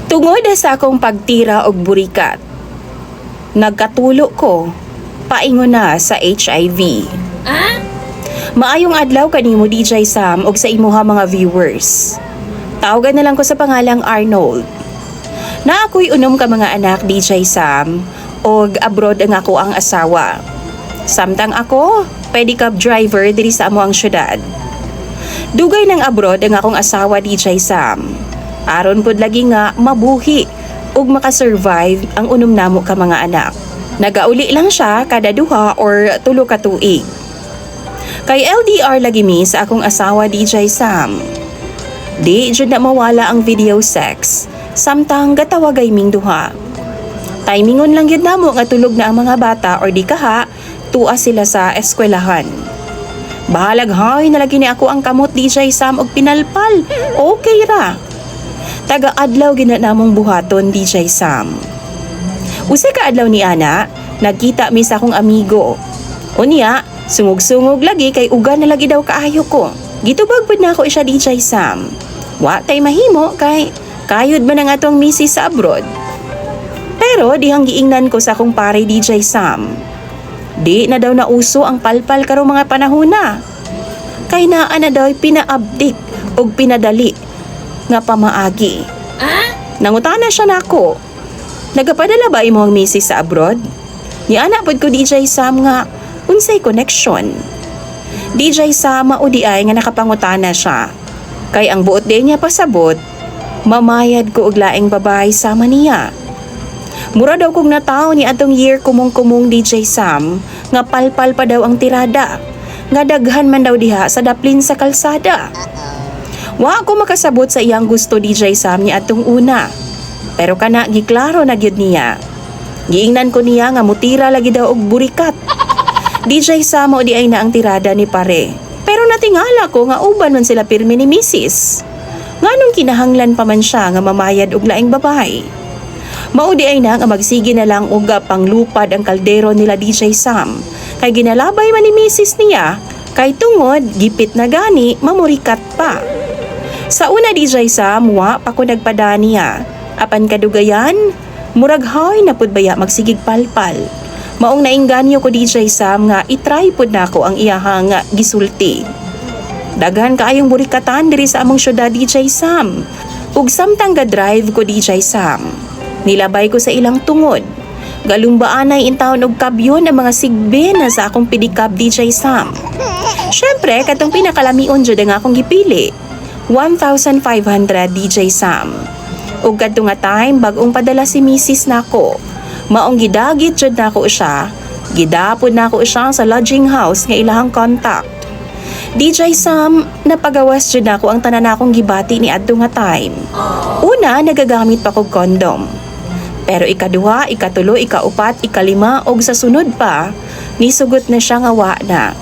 Tungod sa akong pagtira og burikat, nagkatulo ko paingon na sa HIV. Maayong adlaw kanimo DJ Sam og sa imuha mga viewers. Tawagan na lang ko sa pangalang Arnold. Na ako'y unom ka mga anak DJ Sam og abroad ang ako ang asawa. Samtang ako, pedicab driver diri sa amuang syudad. Dugay ng abroad ang akong asawa DJ Sam. Aron pud lagi nga mabuhi ug makasurvive ang unom namo ka mga anak. Nagauli lang siya kada duha or tulo ka tuig. Kay LDR lagi mi sa akong asawa DJ Sam. Di jud na mawala ang video sex, samtang gatawagay ming duha. Timingon lang yun namo nga tulog na ang mga bata or di kaha, tuwa sila sa eskwelahan. Bahalag hay nalagi ni ako ang kamot DJ Sam og pinalpal, okay ra. Taga-adlaw gina namong buhaton DJ Sam. Usa ka adlaw ni ana, nagkita mi sa akong amigo. Unya, sungog-sungog lagi kay uga na lagi daw kaayo ko. Gitubag pud na ako siya DJ Sam. Wa tay mahimo kay kayod man ang atong misis sa abroad. Pero dihang giingnan ko sa akong pare DJ Sam. Di na daw nauso ang palpal karong mga panahon na. Kay naa na daw pinaabdik og pinadali nga pamaagi. Nangutana siya nako. Nagapadala ba imong misis sa abroad? Ni ana pud ko DJ Sam nga unsay connection. DJ Sam maudi ay nga nakapangutana siya. Kay ang buot din niya pasabot, mamayad ko og laing babae sama niya. Mura daw kong nataw ni atong year kumong-kumong DJ Sam nga palpal pa daw ang tirada. Nga daghan man daw diha sa daplin sa kalsada. Wa ako makasabot sa iyang gusto DJ Sam ni atong una. Pero kana giklaro na gyud niya. Giingnan ko niya nga mutira lagi daw og burikat. DJ Sam o di ay na ang tirada ni pare. Pero natingala ko nga uban man sila pirmi ni misis. Nganong kinahanglan pa man siya nga mamayad og laing babae. Maudi ay na nga magsige na lang og panglupad ang kaldero nila DJ Sam. Kay ginalabay man ni misis niya, kay tungod gipit na gani mamurikat pa. Sa una DJ Sam wa pa ko nagpada niya. Apan kadugayan, murag hay na pud baya magsigig palpal. Maong nainganyo ko DJ Sam nga itry pud nako ang iyahang gisulti. Daghan kaayong burikatan diri sa among syudad DJ Sam. Ug samtang ga-drive ko DJ Sam, nilabay ko sa ilang tungod. Galumbaanay intawon og kabyon ang mga sigbe na sa akong pedicab DJ Sam. Syempre, katong pinakalamion jud ang akong gipili. 1,500 DJ Sam. Ug kadto nga time bag-ong padala si misis nako. Maong gidagit jud nako siya. Gidapod nako siya sa lodging house nga ilahang contact. DJ Sam, napagawas jud nako ang tanan akong gibati ni adto nga time. Una, nagagamit pa kog condom. Pero ikaduha, ikatulo, ikaupat, ikalima og sa sunod pa, nisugot na siya nga wa na.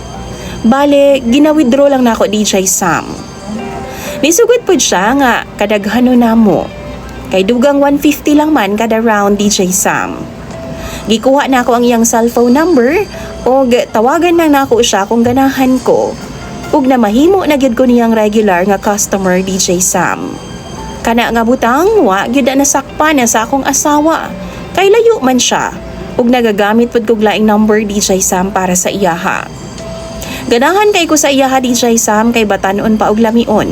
Bale, gina-withdraw lang nako DJ Sam. Nisugot pud siya nga kadaghano namo. Kay dugang 150 lang man kada round DJ Sam. Gikuha na ako ang iyang cellphone number o tawagan lang nako siya kung ganahan ko. Ug na mahimo na gyud ko niyang regular nga customer DJ Sam. Kana nga butang wa gyud na nasakpan na sa akong asawa. Kay layo man siya ug nagagamit pud kog laing number DJ Sam para sa iyaha. Ganahan kay ko sa iyaha DJ Sam kay batan-on pa og lamion.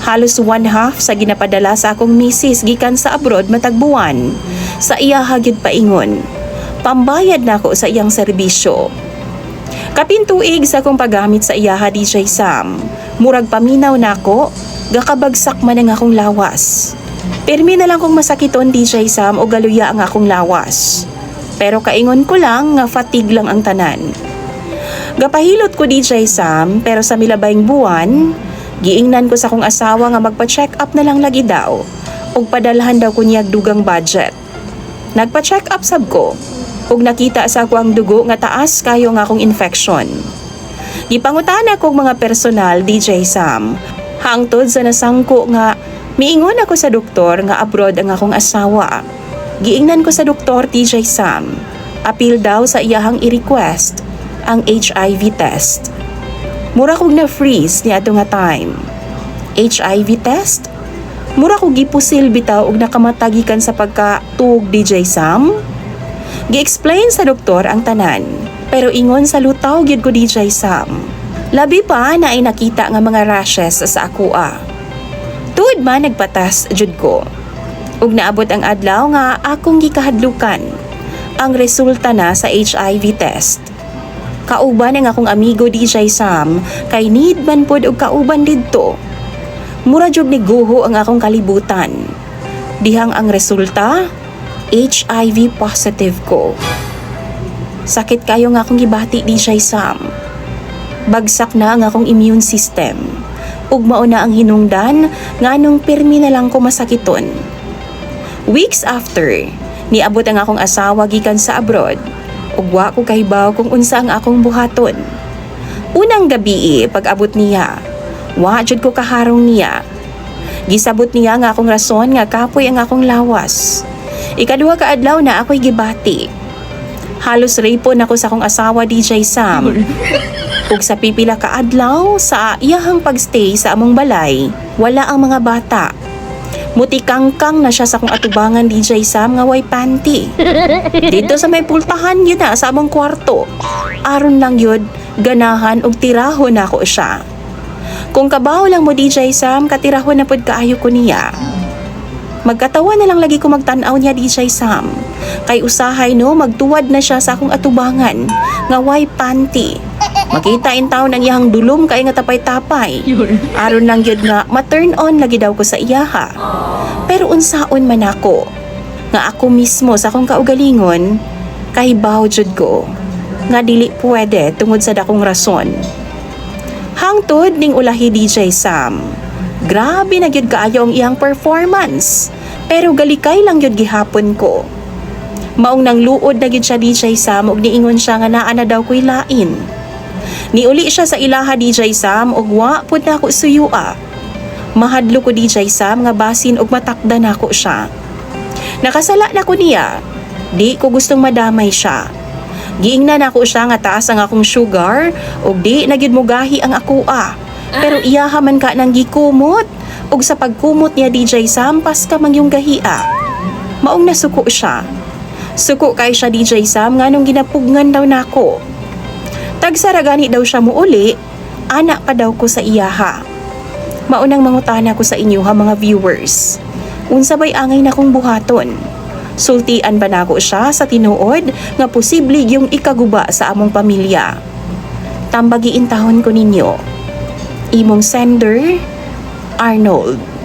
Halos 1/2 sa ginapadala sa akong misis gikan sa abroad matag buwan. Sa iya hagid paingon. Pambayad na ako sa iyang serbisyo. Kapintuig sa akong paggamit sa iyaha DJ Sam. Murag paminaw nako, gakabagsak man ang akong lawas. Pirmi na lang kong masakiton DJ Sam o galuya ang akong lawas. Pero kaingon ko lang nga fatigue lang ang tanan. Gapahilot ko DJ Sam pero sa milabayng buwan, giingnan ko sa akong asawa nga magpa-check up na lang lagi daw ug padalhan daw ko niyag dugang budget. Nagpa-check up sab ko ug nakita sa ako ang dugo nga taas kayo nga akong infection. Gipangutana ko mga personal DJ Sam hangtod sa nasangko nga miingon ako sa doktor nga abroad ang akong asawa. Giingnan ko sa doktor DJ Sam. Apil daw sa iyahang i-request ang HIV test. Mura kog na-freeze ni ato nga time. HIV test? Mura ko gipusil bitaw og nakamatagikan sa pagkatuog DJ Sam. Gi-explain sa doktor ang tanan, pero ingon sa lutaw gyud ko DJ Sam. Labi pa na ay nakita nga mga rashes sa akua. Tuod man nagpatas jud ko. Ug naabot ang adlaw nga akong gikahadlukan ang resulta na sa HIV test. Kauban ang akong amigo DJ Sam kay need man pod og kauban didto. Mura jud ni guho ang akong kalibutan. Dihang ang resulta, HIV positive ko. Sakit kayo nga akong gibati DJ Sam. Bagsak na ang akong immune system. Ug mao na ang hinungdan nganong pirmi na lang ko masakiton. Weeks after, niabot ang akong asawa gikan sa abroad. Ug wa ko kahibaw kung unsa ang akong buhaton. Unang gabi pag-abot niya, wa jud ko kaharong niya. Gisabot niya nga akong rason nga kapoy ang akong lawas. Ikaduha ka adlaw na ako'y gibati. Halos rapon ako sa akong asawa DJ Sam. Ug sa pipila ka adlaw sa iyahang pagstay sa among balay, wala ang mga bata. Mutikangkang na siya sa akong atubangan DJ Sam nga way panty. Dito sa may pultahan yun na sa among kwarto. Aron lang yun, ganahan og tirahon ako siya. Kung kabaw lang mo DJ Sam, katirahon na pod kaayo ko niya. Magkatawa na lang lagi ko magtanaw niya DJ Sam. Kay usahay no, magtuwad na siya sa akong atubangan nga way panty. Makita in taon ang iyang dulom kay nga tapay-tapay. Aron lang yun nga ma-turn on lagi daw ko sa iyaha. Pero unsaon man ako nga ako mismo sa akong kaugalingon kahibaw jud ko nga dili pwede tungod sa dakong rason. Hangtod ning ulahi DJ Sam. Grabe na gyud kaayo ang iyang performance. Pero galikay lang gyud gihapon ko. Maong nang luod na gyud siya DJ Sam ug niingon siya nga naa na daw ko'y lain. Niuli siya sa ilaha DJ Sam ug wa pud na ako suyua. Mahadlo ko DJ Sam nga basin ug matakda nako siya. Nakasala na ko niya. Di ko gustong madamay siya. Giingnan ako siya nga taas ang akong sugar ug di na gyud mo gahi ang akua. Pero iyaha man ka nang gikumot ug sa pagkumot niya DJ Sam pas ka mang yung gahia. Maong nasuko siya. Suko kay siya DJ Sam nganong ginapugngan daw nako. Tagsaragani daw siya muuli, anak pa daw ko sa iyaha. Maunang mangutana ko sa inyo ha mga viewers. Unsa bay angay na kong buhaton? Sultian ba nako siya sa tinuod nga posible yung ikaguba sa among pamilya? Tambagiin tahon ko ninyo. Imong sender, Arnold.